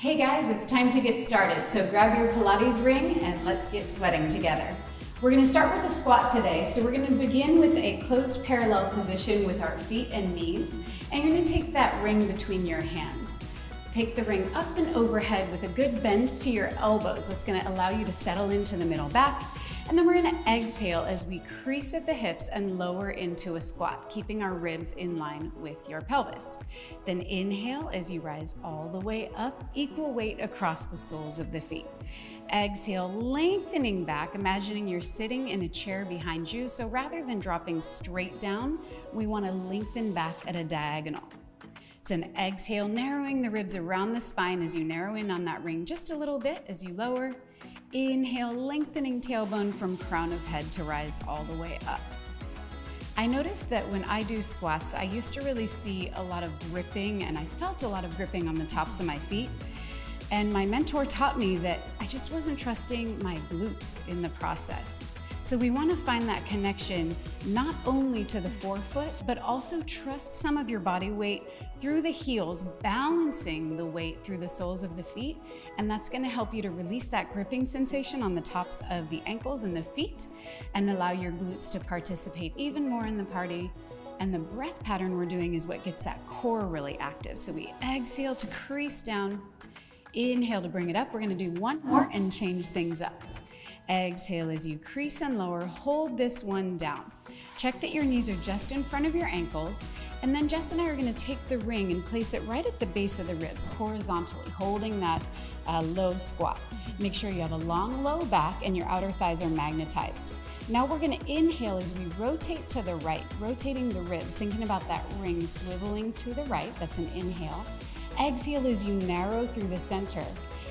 Hey guys, it's time to get started. So grab your Pilates ring and let's get sweating together. We're gonna start with a squat today. So we're gonna begin with a closed parallel position with our feet and knees. And you're gonna take that ring between your hands. Take the ring up and overhead with a good bend to your elbows. That's gonna allow you to settle into the middle back. And then we're gonna exhale as we crease at the hips and lower into a squat, keeping our ribs in line with your pelvis. Then inhale as you rise all the way up, equal weight across the soles of the feet. Exhale, lengthening back, imagining you're sitting in a chair behind you. So rather than dropping straight down, we wanna lengthen back at a diagonal. It's an exhale, narrowing the ribs around the spine as you narrow in on that ring just a little bit as you lower. Inhale, lengthening tailbone from crown of head to rise all the way up. I noticed that when I do squats, I used to really see a lot of gripping, and I felt a lot of gripping on the tops of my feet. And my mentor taught me that I just wasn't trusting my glutes in the process. So we want to find that connection not only to the forefoot, but also trust some of your body weight through the heels, balancing the weight through the soles of the feet. And that's going to help you to release that gripping sensation on the tops of the ankles and the feet and allow your glutes to participate even more in the party. And the breath pattern we're doing is what gets that core really active. So we exhale to crease down, inhale to bring it up. We're going to do one more and change things up. Exhale as you crease and lower, hold this one down. Check that your knees are just in front of your ankles, and then Jess and I are gonna take the ring and place it right at the base of the ribs, horizontally, holding that low squat. Make sure you have a long, low back and your outer thighs are magnetized. Now we're gonna inhale as we rotate to the right, rotating the ribs, thinking about that ring swiveling to the right, that's an inhale. Exhale as you narrow through the center.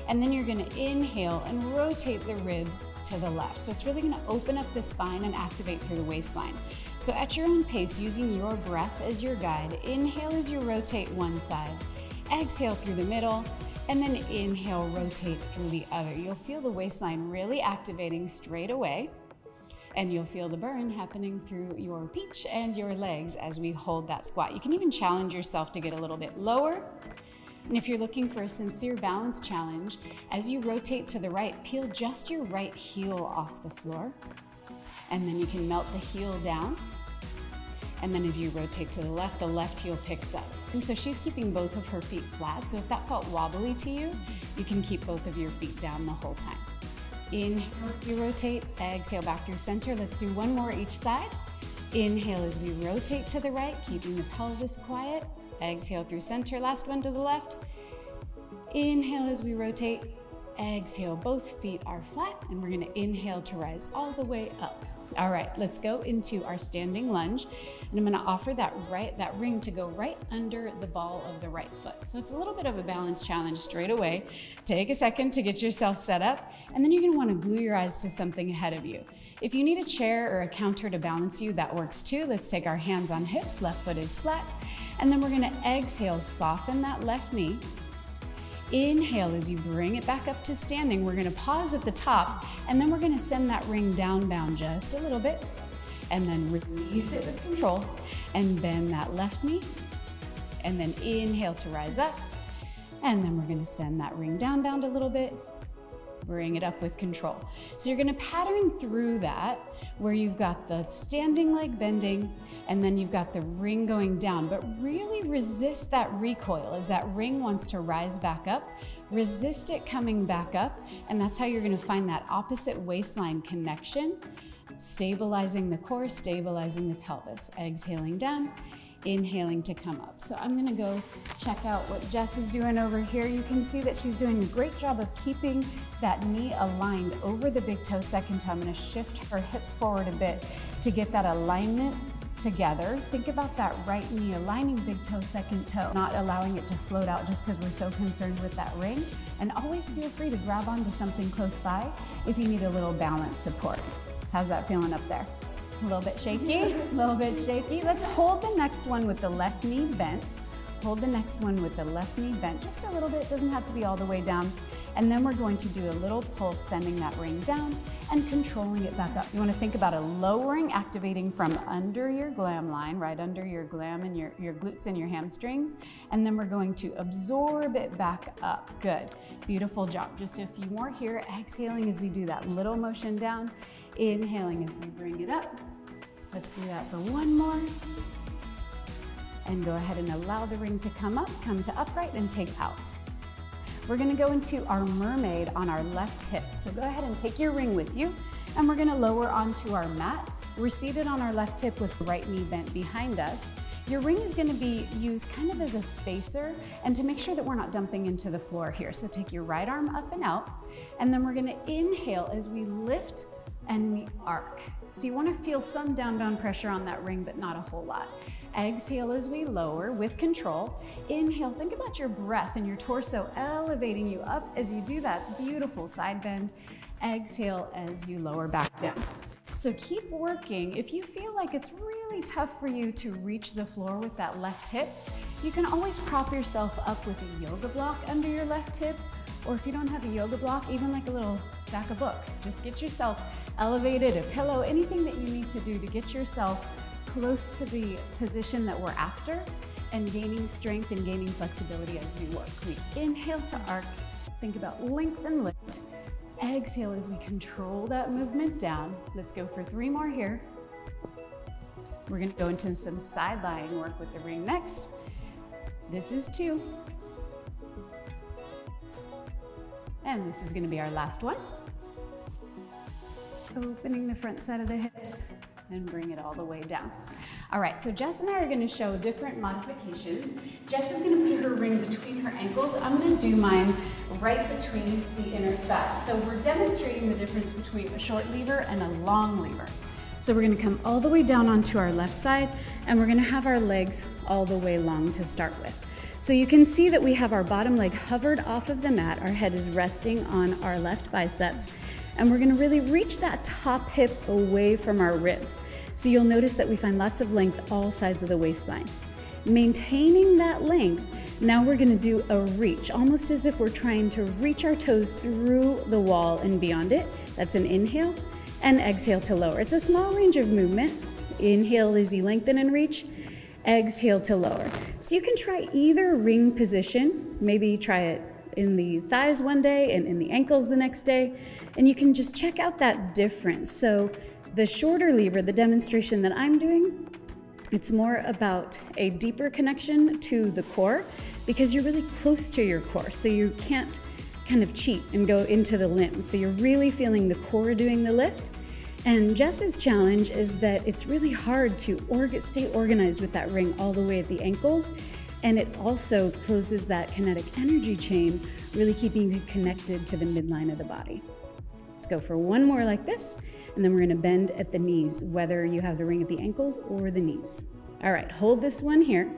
And then you're gonna inhale and rotate the ribs to the left. So it's really gonna open up the spine and activate through the waistline. So at your own pace, using your breath as your guide, inhale as you rotate one side, exhale through the middle, and then inhale, rotate through the other. You'll feel the waistline really activating straight away, and you'll feel the burn happening through your peach and your legs as we hold that squat. You can even challenge yourself to get a little bit lower. And if you're looking for a sincere balance challenge, as you rotate to the right, peel just your right heel off the floor. And then you can melt the heel down. And then as you rotate to the left heel picks up. And so she's keeping both of her feet flat. So if that felt wobbly to you, you can keep both of your feet down the whole time. Inhale as you rotate, exhale back through center. Let's do one more each side. Inhale as we rotate to the right, keeping the pelvis quiet. Exhale through center, last one to the left. Inhale as we rotate, exhale, both feet are flat, and we're gonna inhale to rise all the way up. All right, let's go into our standing lunge, and I'm gonna offer that ring to go right under the ball of the right foot. So it's a little bit of a balance challenge straight away. Take a second to get yourself set up, and then you're gonna wanna glue your eyes to something ahead of you. If you need a chair or a counter to balance you, that works too. Let's take our hands on hips, left foot is flat, and then we're gonna exhale, soften that left knee. Inhale as you bring it back up to standing. We're gonna pause at the top, and then we're gonna send that ring downbound just a little bit, and then release it with control, and bend that left knee, and then inhale to rise up, and then we're gonna send that ring downbound a little bit, bring it up with control. So you're gonna pattern through that where you've got the standing leg bending and then you've got the ring going down, but really resist that recoil as that ring wants to rise back up. Resist it coming back up, and that's how you're gonna find that opposite waistline connection, stabilizing the core, stabilizing the pelvis. Exhaling down, inhaling to come up. So I'm gonna go check out what Jess is doing over here. You can see that she's doing a great job of keeping that knee aligned over the big toe, second toe. I'm gonna shift her hips forward a bit to get that alignment together. Think about that right knee aligning big toe, second toe, not allowing it to float out just because we're so concerned with that ring. And always feel free to grab onto something close by if you need a little balance support. How's that feeling up there? A little bit shaky, a little bit shaky. Let's hold the next one with the left knee bent. Hold the next one with the left knee bent just a little bit, doesn't have to be all the way down. And then we're going to do a little pulse, sending that ring down and controlling it back up. You want to think about a lowering, activating from under your glam line, right under your glam and your glutes and your hamstrings. And then we're going to absorb it back up. Good. Beautiful job. Just a few more here. Exhaling as we do that little motion down. Inhaling as we bring it up. Let's do that for one more. And go ahead and allow the ring to come up, come to upright and take out. We're gonna go into our mermaid on our left hip. So go ahead and take your ring with you, and we're gonna lower onto our mat. We're seated on our left hip with the right knee bent behind us. Your ring is gonna be used kind of as a spacer and to make sure that we're not dumping into the floor here. So take your right arm up and out, and then we're gonna inhale as we lift and we arc. So you wanna feel some down pressure on that ring, but not a whole lot. Exhale as we lower with control. Inhale, think about your breath and your torso elevating you up as you do that beautiful side bend. Exhale as you lower back down. So keep working. If you feel like it's really tough for you to reach the floor with that left hip, you can always prop yourself up with a yoga block under your left hip, or if you don't have a yoga block, even like a little stack of books. Just get yourself elevated, a pillow, anything that you need to do to get yourself close to the position that we're after and gaining strength and gaining flexibility as we work. We inhale to arc, think about length and lift. Exhale as we control that movement down. Let's go for 3 more here. We're gonna go into some side lying work with the ring next. This is 2. And this is gonna be our last one. Opening the front side of the hips and bring it all the way down. All right, so Jess and I are gonna show different modifications. Jess is gonna put her ring between her ankles. I'm gonna do mine right between the inner thighs. So we're demonstrating the difference between a short lever and a long lever. So we're gonna come all the way down onto our left side, and we're gonna have our legs all the way long to start with. So you can see that we have our bottom leg hovered off of the mat, our head is resting on our left biceps, and we're gonna really reach that top hip away from our ribs. So you'll notice that we find lots of length all sides of the waistline. Maintaining that length, now we're gonna do a reach, almost as if we're trying to reach our toes through the wall and beyond it. That's an inhale, and exhale to lower. It's a small range of movement. Inhale as you lengthen and reach, exhale to lower. So you can try either ring position, maybe try it in the thighs one day and in the ankles the next day, and you can just check out that difference. So the shorter lever, the demonstration that I'm doing, it's more about a deeper connection to the core because you're really close to your core, so you can't kind of cheat and go into the limbs. So you're really feeling the core doing the lift. And Jess's challenge is that it's really hard to stay organized with that ring all the way at the ankles. And it also closes that kinetic energy chain, really keeping you connected to the midline of the body. Let's go for one more like this, and then we're gonna bend at the knees, whether you have the ring at the ankles or the knees. All right, hold this one here,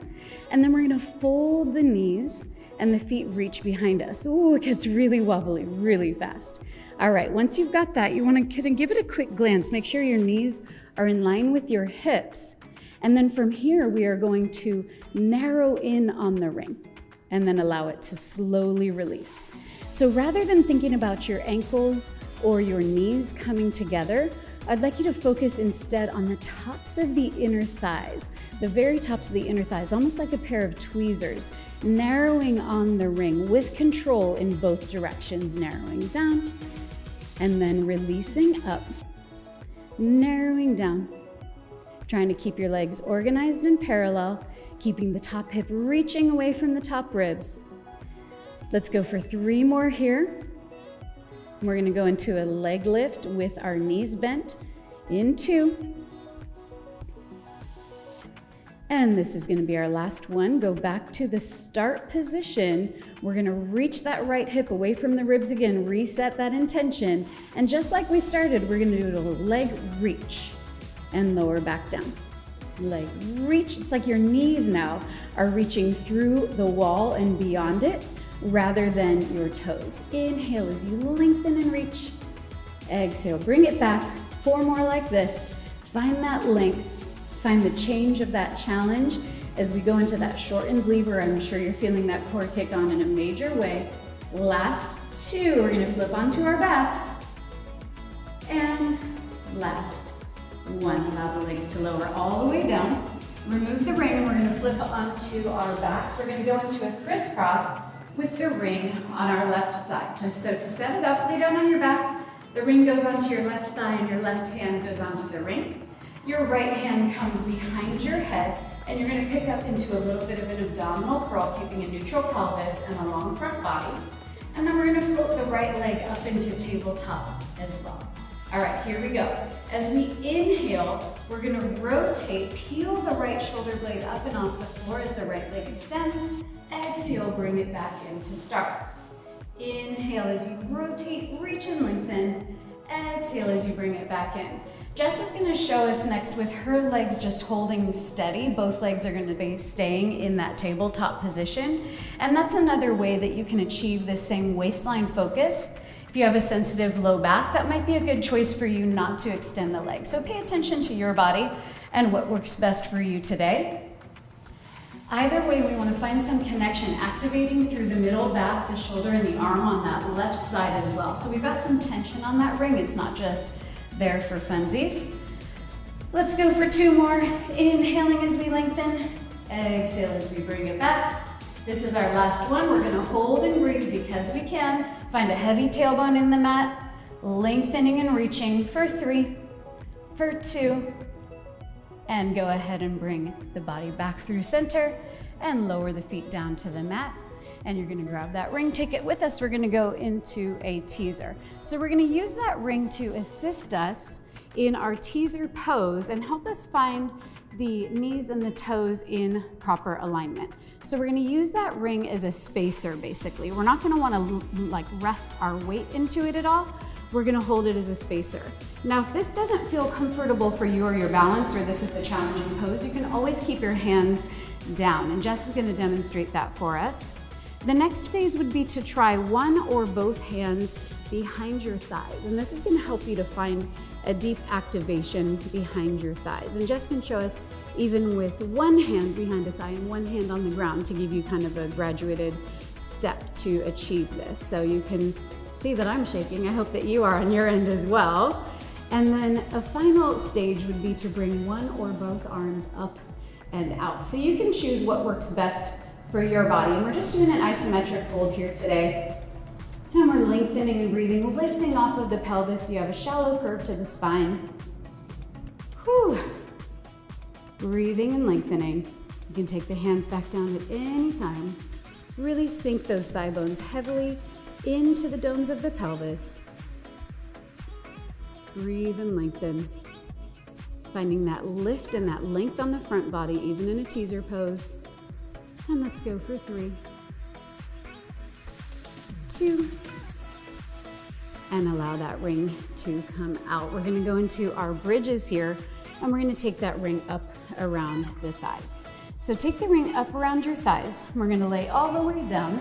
and then we're gonna fold the knees and the feet reach behind us. Ooh, it gets really wobbly, really fast. All right, once you've got that, you wanna give it a quick glance. Make sure your knees are in line with your hips. And then from here, we are going to narrow in on the ring and then allow it to slowly release. So rather than thinking about your ankles or your knees coming together, I'd like you to focus instead on the tops of the inner thighs, the very tops of the inner thighs, almost like a pair of tweezers, narrowing on the ring with control in both directions, narrowing down and then releasing up, narrowing down. Trying to keep your legs organized and parallel, keeping the top hip reaching away from the top ribs. Let's go for 3 more here. We're gonna go into a leg lift with our knees bent in 2. And this is gonna be our last one. Go back to the start position. We're gonna reach that right hip away from the ribs again, reset that intention. And just like we started, we're gonna do a little leg reach and lower back down. Leg reach, it's like your knees now are reaching through the wall and beyond it rather than your toes. Inhale as you lengthen and reach. Exhale, bring it back. 4 more like this. Find that length, find the change of that challenge as we go into that shortened lever. I'm sure you're feeling that core kick on in a major way. Last 2. We're gonna flip onto our backs. And last 1. Allow the legs to lower all the way down. Remove the ring and we're gonna flip onto our backs. We're gonna go into a crisscross with the ring on our left thigh. So to set it up, lay down on your back. The ring goes onto your left thigh and your left hand goes onto the ring. Your right hand comes behind your head and you're gonna pick up into a little bit of an abdominal curl, keeping a neutral pelvis and a long front body. And then we're gonna float the right leg up into tabletop as well. All right, here we go. As we inhale, we're gonna rotate, peel the right shoulder blade up and off the floor as the right leg extends. Exhale, bring it back in to start. Inhale as you rotate, reach and lengthen. Exhale as you bring it back in. Jess is gonna show us next with her legs just holding steady. Both legs are gonna be staying in that tabletop position. And that's another way that you can achieve this same waistline focus. If you have a sensitive low back, that might be a good choice for you not to extend the legs. So pay attention to your body and what works best for you today. Either way, we want to find some connection, activating through the middle back, the shoulder, and the arm on that left side as well. So we've got some tension on that ring. It's not just there for funsies. Let's go for 2 more. Inhaling as we lengthen. Exhale as we bring it back. This is our last one. We're gonna hold and breathe because we can. Find a heavy tailbone in the mat, lengthening and reaching for 3, for 2, and go ahead and bring the body back through center and lower the feet down to the mat. And you're gonna grab that ring, take it with us. We're gonna go into a teaser. So we're gonna use that ring to assist us in our teaser pose and help us find the knees and the toes in proper alignment. So we're gonna use that ring as a spacer, basically. We're not gonna wanna rest our weight into it at all. We're gonna hold it as a spacer. Now, if this doesn't feel comfortable for you or your balance, or this is a challenging pose, you can always keep your hands down, and Jess is gonna demonstrate that for us. The next phase would be to try one or both hands behind your thighs, and this is gonna help you to find a deep activation behind your thighs. And Jess can show us even with one hand behind a thigh and one hand on the ground to give you kind of a graduated step to achieve this. So you can see that I'm shaking. I hope that you are on your end as well. And then a final stage would be to bring one or both arms up and out. So you can choose what works best for your body. And we're just doing an isometric hold here today. And we're lengthening and breathing, lifting off of the pelvis so you have a shallow curve to the spine. Whew. Breathing and lengthening. You can take the hands back down at any time. Really sink those thigh bones heavily into the domes of the pelvis. Breathe and lengthen. Finding that lift and that length on the front body, even in a teaser pose. And let's go for 3, 2, and allow that ring to come out. We're gonna go into our bridges here, and we're gonna take that ring up around the thighs. So take the ring up around your thighs. We're gonna lay all the way down.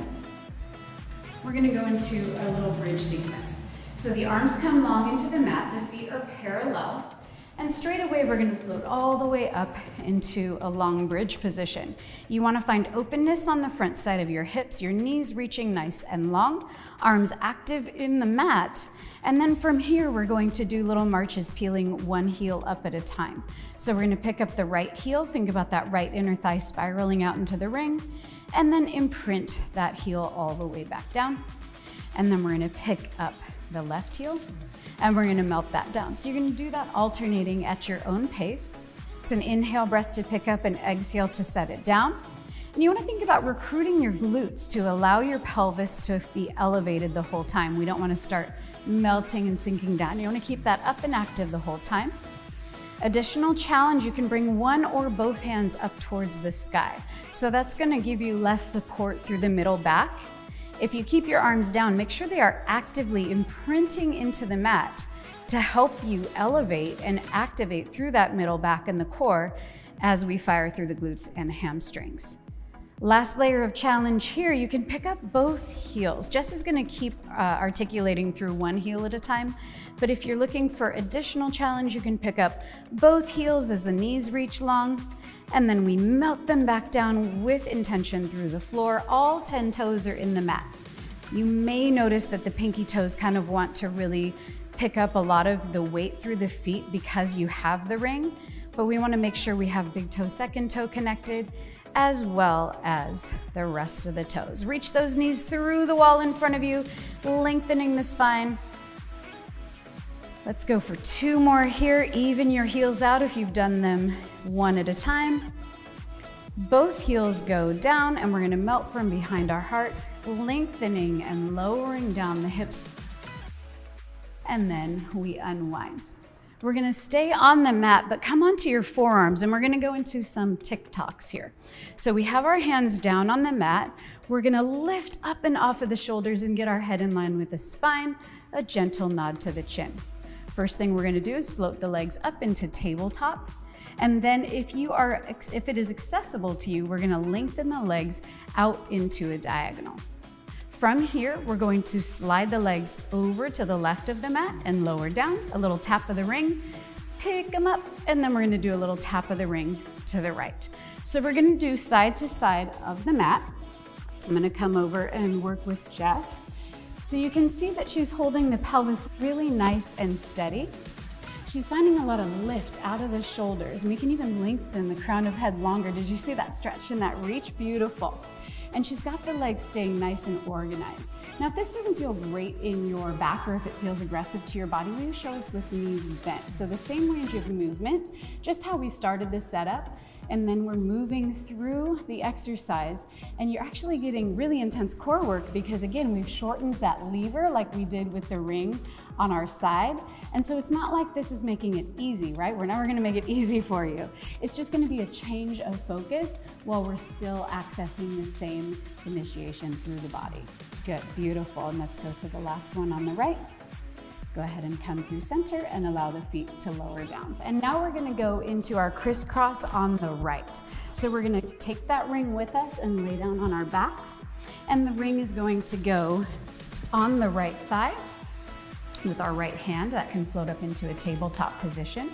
We're gonna go into a little bridge sequence. So the arms come long into the mat, the feet are parallel, and straight away we're gonna float all the way up into a long bridge position. You wanna find openness on the front side of your hips, your knees reaching nice and long, arms active in the mat, and then from here we're going to do little marches, peeling one heel up at a time. So we're gonna pick up the right heel, think about that right inner thigh spiraling out into the ring, and then imprint that heel all the way back down. And then we're gonna pick up the left heel, and we're gonna melt that down. So you're gonna do that alternating at your own pace. It's an inhale breath to pick up and exhale to set it down. And you wanna think about recruiting your glutes to allow your pelvis to be elevated the whole time. We don't wanna start melting and sinking down. You wanna keep that up and active the whole time. Additional challenge, you can bring one or both hands up towards the sky. So that's gonna give you less support through the middle back. If you keep your arms down, make sure they are actively imprinting into the mat to help you elevate and activate through that middle back and the core as we fire through the glutes and hamstrings. Last layer of challenge here, you can pick up both heels. Jess is gonna keep articulating through one heel at a time, but if you're looking for additional challenge, you can pick up both heels as the knees reach long, and then we melt them back down with intention through the floor. All 10 toes are in the mat. You may notice that the pinky toes kind of want to really pick up a lot of the weight through the feet because you have the ring, but we want to make sure we have big toe, second toe connected, as well as the rest of the toes. Reach those knees through the wall in front of you, lengthening the spine. Let's go for 2 more here. Even your heels out if you've done them one at a time. Both heels go down, and we're gonna melt from behind our heart, lengthening and lowering down the hips. And then we unwind. We're gonna stay on the mat, but come onto your forearms, and we're gonna go into some TikToks here. So we have our hands down on the mat. We're gonna lift up and off of the shoulders and get our head in line with the spine, a gentle nod to the chin. First thing we're gonna do is float the legs up into tabletop. And then if it is accessible to you, we're gonna lengthen the legs out into a diagonal. From here, we're going to slide the legs over to the left of the mat and lower down, a little tap of the ring, pick them up, and then we're gonna do a little tap of the ring to the right. So we're gonna do side to side of the mat. I'm gonna come over and work with Jess. So you can see that she's holding the pelvis really nice and steady. She's finding a lot of lift out of the shoulders, and we can even lengthen the crown of head longer. Did you see that stretch and that reach? Beautiful. And she's got the legs staying nice and organized. Now, if this doesn't feel great in your back or if it feels aggressive to your body, will you show us with knees bent? So the same range of movement, just how we started this setup, and then we're moving through the exercise, and you're actually getting really intense core work because again, we've shortened that lever like we did with the ring on our side. And so it's not like this is making it easy, right? We're never gonna make it easy for you. It's just gonna be a change of focus while we're still accessing the same initiation through the body. Good, beautiful. And let's go to the last one on the right. Go ahead and come through center and allow the feet to lower down. And now we're gonna go into our crisscross on the right. So we're gonna take that ring with us and lay down on our backs. And the ring is going to go on the right thigh with our right hand. That can float up into a tabletop position.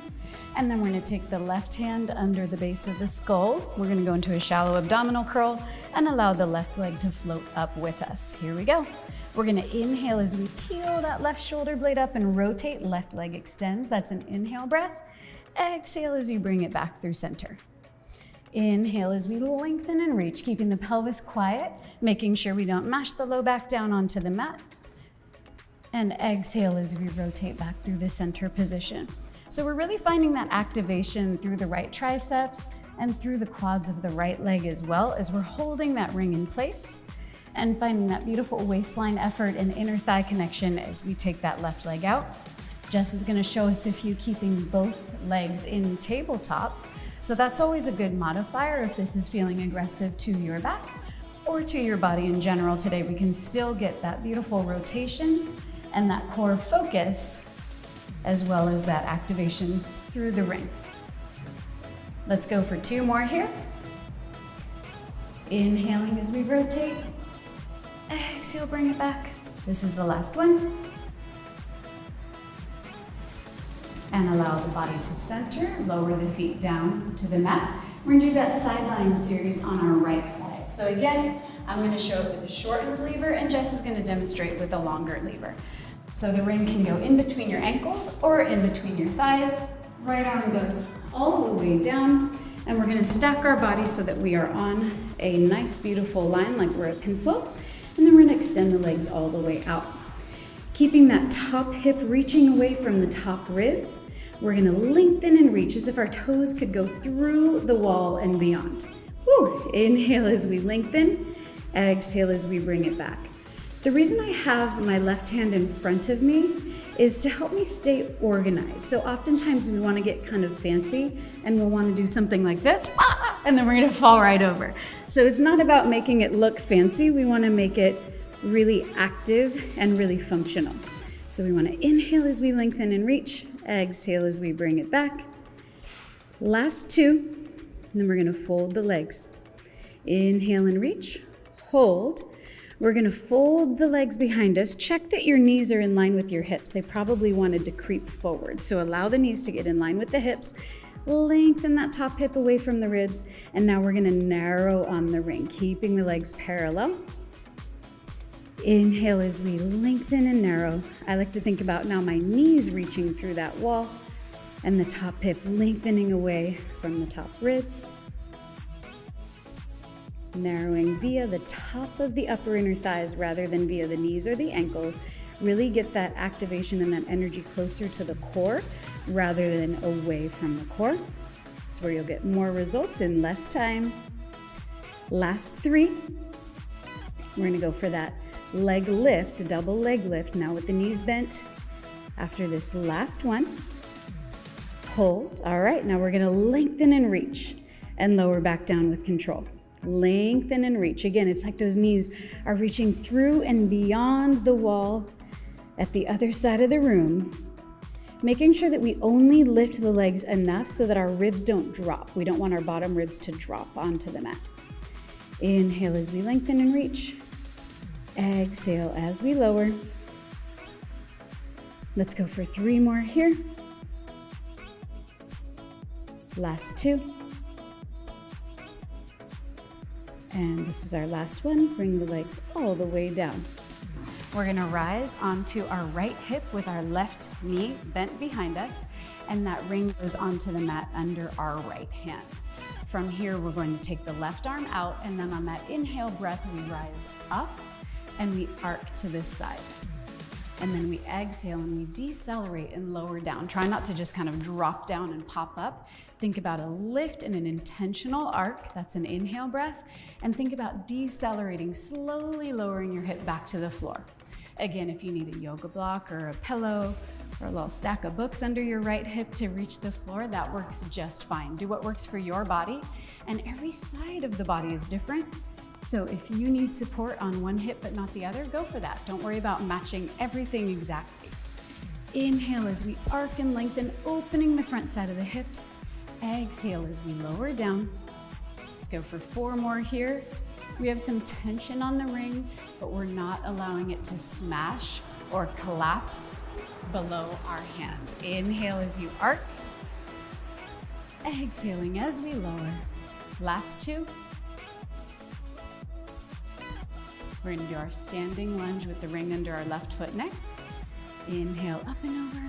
And then we're gonna take the left hand under the base of the skull. We're gonna go into a shallow abdominal curl and allow the left leg to float up with us. Here we go. We're gonna inhale as we peel that left shoulder blade up and rotate, left leg extends. That's an inhale breath. Exhale as you bring it back through center. Inhale as we lengthen and reach, keeping the pelvis quiet, making sure we don't mash the low back down onto the mat. And exhale as we rotate back through the center position. So we're really finding that activation through the right triceps and through the quads of the right leg as well, as we're holding that ring in place and finding that beautiful waistline effort and inner thigh connection as we take that left leg out. Jess is gonna show us a few keeping both legs in tabletop. So that's always a good modifier if this is feeling aggressive to your back or to your body in general. Today we can still get that beautiful rotation and that core focus, as well as that activation through the ring. Let's go for 2 more here. Inhaling as we rotate. Exhale, bring it back. This is the last one. And allow the body to center, lower the feet down to the mat. We're gonna do that side lying series on our right side. So again, I'm gonna show it with a shortened lever, and Jess is gonna demonstrate with a longer lever. So the ring can go in between your ankles or in between your thighs. Right arm goes all the way down, and we're gonna stack our body so that we are on a nice, beautiful line like we're a pencil. And then we're gonna extend the legs all the way out. Keeping that top hip reaching away from the top ribs, we're gonna lengthen and reach as if our toes could go through the wall and beyond. Woo. Inhale as we lengthen, exhale as we bring it back. The reason I have my left hand in front of me is to help me stay organized. So oftentimes we wanna get kind of fancy and we'll wanna do something like this, and then we're gonna fall right over. So it's not about making it look fancy, we wanna make it really active and really functional. So we wanna inhale as we lengthen and reach, exhale as we bring it back. Last 2, and then we're gonna fold the legs. Inhale and reach, hold. We're gonna fold the legs behind us. Check that your knees are in line with your hips. They probably wanted to creep forward. So allow the knees to get in line with the hips. Lengthen that top hip away from the ribs. And now we're gonna narrow on the ring, keeping the legs parallel. Inhale as we lengthen and narrow. I like to think about now my knees reaching through that wall and the top hip lengthening away from the top ribs. Narrowing via the top of the upper inner thighs rather than via the knees or the ankles. Really get that activation and that energy closer to the core rather than away from the core. It's where you'll get more results in less time. Last 3. We're gonna go for that leg lift, a double leg lift, now with the knees bent. After this last one, hold. All right, now we're gonna lengthen and reach and lower back down with control. Lengthen and reach. Again, it's like those knees are reaching through and beyond the wall at the other side of the room, making sure that we only lift the legs enough so that our ribs don't drop. We don't want our bottom ribs to drop onto the mat. Inhale as we lengthen and reach. Exhale as we lower. Let's go for 3 more here. Last 2. And this is our last one. Bring the legs all the way down. We're gonna rise onto our right hip with our left knee bent behind us, and that ring goes onto the mat under our right hand. From here, we're going to take the left arm out, and then on that inhale breath, we rise up and we arc to this side. And then we exhale and we decelerate and lower down. Try not to just kind of drop down and pop up. Think about a lift and an intentional arc. That's an inhale breath. And think about decelerating, slowly lowering your hip back to the floor. Again, if you need a yoga block or a pillow or a little stack of books under your right hip to reach the floor, that works just fine. Do what works for your body. And every side of the body is different. So if you need support on one hip but not the other, go for that. Don't worry about matching everything exactly. Inhale as we arc and lengthen, opening the front side of the hips. Exhale as we lower down. Let's go for 4 more here. We have some tension on the ring, but we're not allowing it to smash or collapse below our hand. Inhale as you arc. Exhaling as we lower. Last 2. We're gonna do our standing lunge with the ring under our left foot next. Inhale up and over.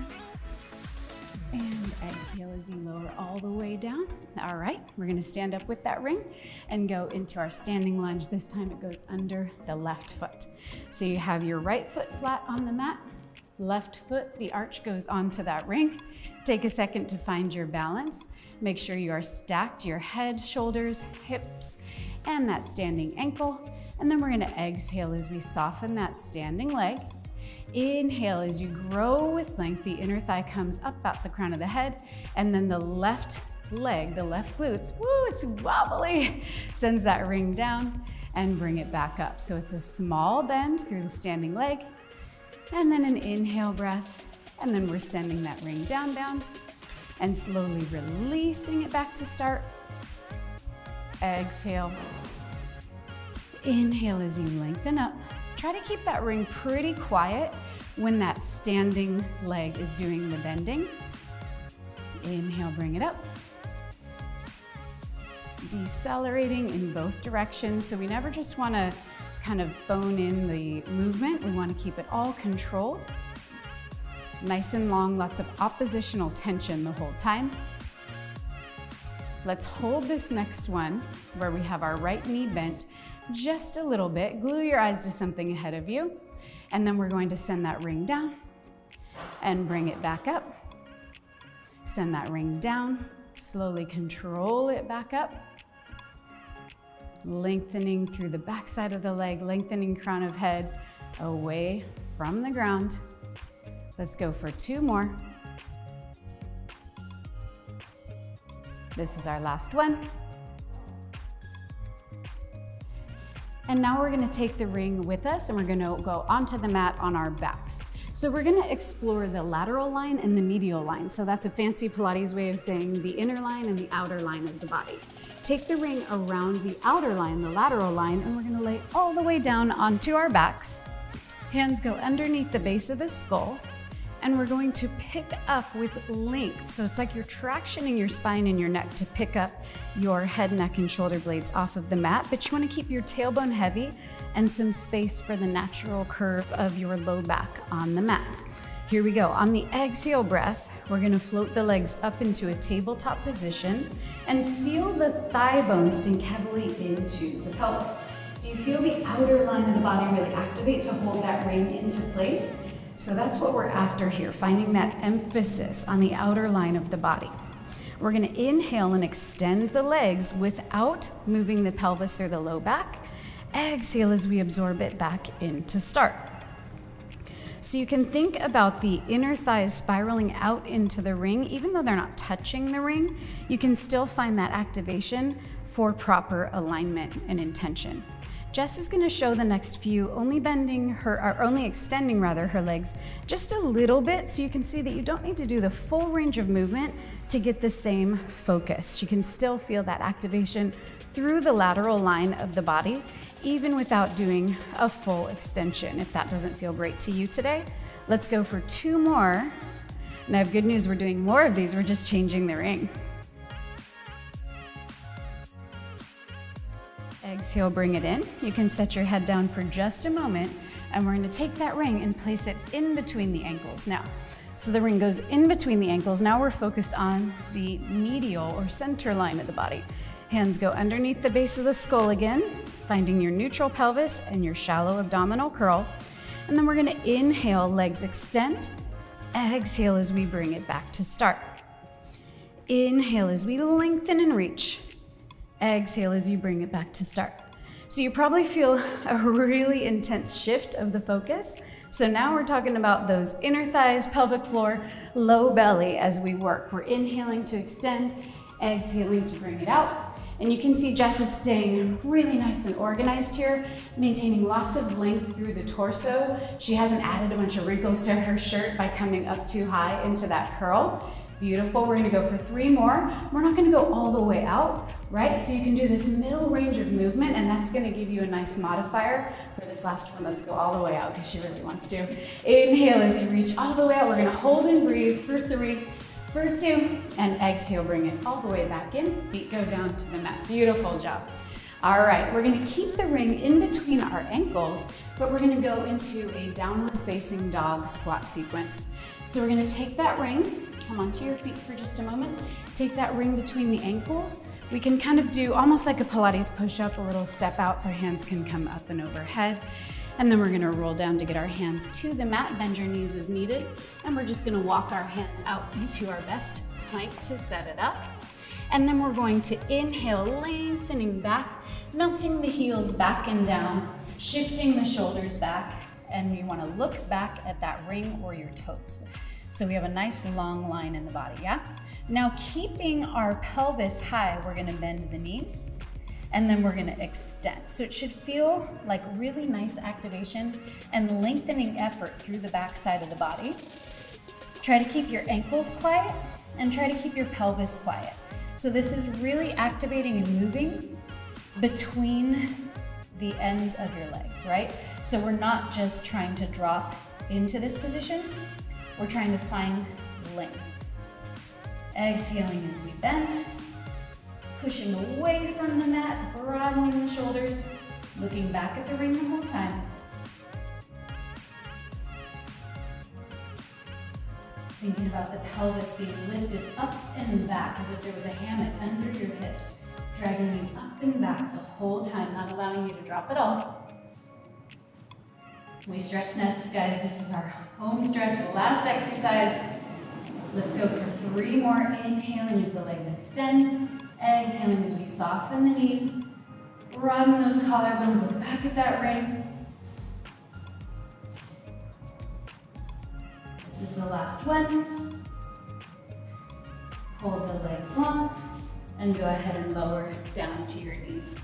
And exhale as you lower all the way down. All right, we're gonna stand up with that ring and go into our standing lunge. This time it goes under the left foot. So you have your right foot flat on the mat, left foot, the arch goes onto that ring. Take a second to find your balance. Make sure you are stacked, your head, shoulders, hips, and that standing ankle. And then we're gonna exhale as we soften that standing leg. Inhale as you grow with length, the inner thigh comes up at the crown of the head, and then the left leg, the left glutes, woo, it's wobbly, sends that ring down and bring it back up. So it's a small bend through the standing leg, and then an inhale breath, and then we're sending that ring down, and slowly releasing it back to start. Exhale. Inhale as you lengthen up. Try to keep that ring pretty quiet when that standing leg is doing the bending. Inhale, bring it up. Decelerating in both directions. So we never just want to kind of phone in the movement. We want to keep it all controlled. Nice and long, lots of oppositional tension the whole time. Let's hold this next one where we have our right knee bent just a little bit. Glue your eyes to something ahead of you. And then we're going to send that ring down and bring it back up. Send that ring down, slowly control it back up. Lengthening through the backside of the leg, lengthening crown of head away from the ground. Let's go for 2 more. This is our last one. And now we're gonna take the ring with us and we're gonna go onto the mat on our backs. So we're gonna explore the lateral line and the medial line. So that's a fancy Pilates way of saying the inner line and the outer line of the body. Take the ring around the outer line, the lateral line, and we're gonna lay all the way down onto our backs. Hands go underneath the base of the skull, and we're going to pick up with length. So it's like you're tractioning your spine and your neck to pick up your head, neck, and shoulder blades off of the mat, but you want to keep your tailbone heavy and some space for the natural curve of your low back on the mat. Here we go. On the exhale breath, we're going to float the legs up into a tabletop position and feel the thigh bone sink heavily into the pelvis. Do you feel the outer line of the body really activate to hold that ring into place? So that's what we're after here, finding that emphasis on the outer line of the body. We're going to inhale and extend the legs without moving the pelvis or the low back. Exhale as we absorb it back in to start. So you can think about the inner thighs spiraling out into the ring. Even though they're not touching the ring, you can still find that activation for proper alignment and intention. Jess is going to show the next few, only extending her legs just a little bit, so you can see that you don't need to do the full range of movement to get the same focus. You can still feel that activation through the lateral line of the body, even without doing a full extension. If that doesn't feel great to you today, let's go for 2 more. And I have good news, we're doing more of these, we're just changing the ring. Exhale, bring it in. You can set your head down for just a moment, and we're going to take that ring and place it in between the ankles now. So the ring goes in between the ankles. Now we're focused on the medial or center line of the body. Hands go underneath the base of the skull again, finding your neutral pelvis and your shallow abdominal curl. And then we're going to inhale, legs extend. Exhale as we bring it back to start. Inhale as we lengthen and reach. Exhale as you bring it back to start. So you probably feel a really intense shift of the focus. So now we're talking about those inner thighs, pelvic floor, low belly as we work. We're inhaling to extend, exhaling to bring it out. And you can see Jess is staying really nice and organized here, maintaining lots of length through the torso. She hasn't added a bunch of wrinkles to her shirt by coming up too high into that curl. Beautiful. We're going to go for 3 more. We're not going to go all the way out, right? So you can do this middle range of movement, and that's going to give you a nice modifier for this last one. Let's go all the way out because she really wants to. Inhale as you reach all the way out. We're going to hold and breathe for 3, for 2, and exhale, bring it all the way back in. Feet go down to the mat. Beautiful job. All right, we're going to keep the ring in between our ankles, but we're going to go into a downward facing dog squat sequence. So we're going to take that ring. Come onto your feet for just a moment. Take that ring between the ankles. We can kind of do almost like a Pilates push-up, a little step out so our hands can come up and overhead. And then we're gonna roll down to get our hands to the mat, bend your knees as needed. And we're just gonna walk our hands out into our best plank to set it up. And then we're going to inhale, lengthening back, melting the heels back and down, shifting the shoulders back, and you wanna look back at that ring or your toes. So we have a nice long line in the body, yeah? Now keeping our pelvis high, we're gonna bend the knees and then we're gonna extend. So it should feel like really nice activation and lengthening effort through the back side of the body. Try to keep your ankles quiet and try to keep your pelvis quiet. So this is really activating and moving between the ends of your legs, right? So we're not just trying to drop into this position, we're trying to find length. Exhaling as we bend, pushing away from the mat, broadening the shoulders, looking back at the ring the whole time. Thinking about the pelvis being lifted up and back as if there was a hammock under your hips, dragging you up and back the whole time, not allowing you to drop at all. We stretch next, guys. This is our home stretch, the last exercise. Let's go for 3 more. Inhaling as the legs extend. Exhaling as we soften the knees. Broaden those collarbones, look back at that ring. This is the last one. Hold the legs long and go ahead and lower down to your knees.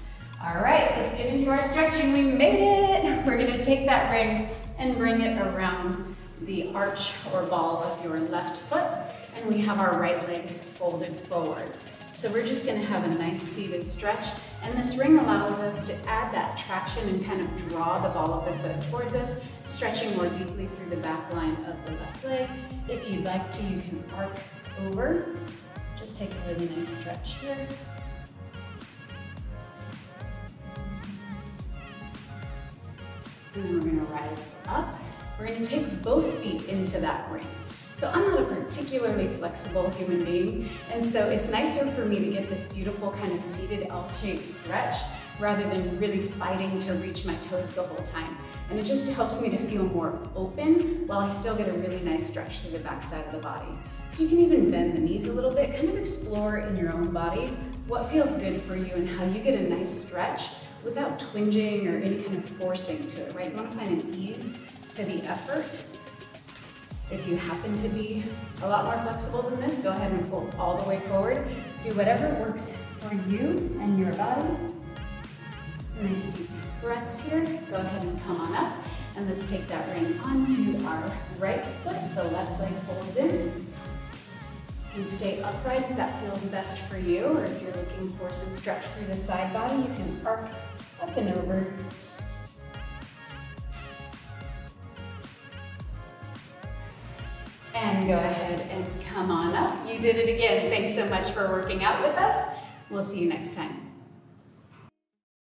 All right, let's get into our stretching. We made it. We're gonna take that ring and bring it around the arch or ball of your left foot, and we have our right leg folded forward. So we're just gonna have a nice seated stretch, and this ring allows us to add that traction and kind of draw the ball of the foot towards us stretching more deeply through the back line of the left leg. If you'd like to, you can arc over. Just take a really nice stretch here. And then we're gonna rise up. We're gonna take both feet into that ring. So I'm not a particularly flexible human being, and so it's nicer for me to get this beautiful kind of seated L-shaped stretch rather than really fighting to reach my toes the whole time. And it just helps me to feel more open while I still get a really nice stretch through the back side of the body. So you can even bend the knees a little bit, kind of explore in your own body what feels good for you and how you get a nice stretch without twinging or any kind of forcing to it, right? You want to find an ease to the effort. If you happen to be a lot more flexible than this, go ahead and pull all the way forward. Do whatever works for you and your body. Nice deep breaths here. Go ahead and come on up, and let's take that ring onto our right foot. The left leg folds in. You can stay upright if that feels best for you, or if you're looking for some stretch through the side body, you can arc up and over. And go ahead and come on up. You did it again. Thanks so much for working out with us. We'll see you next time.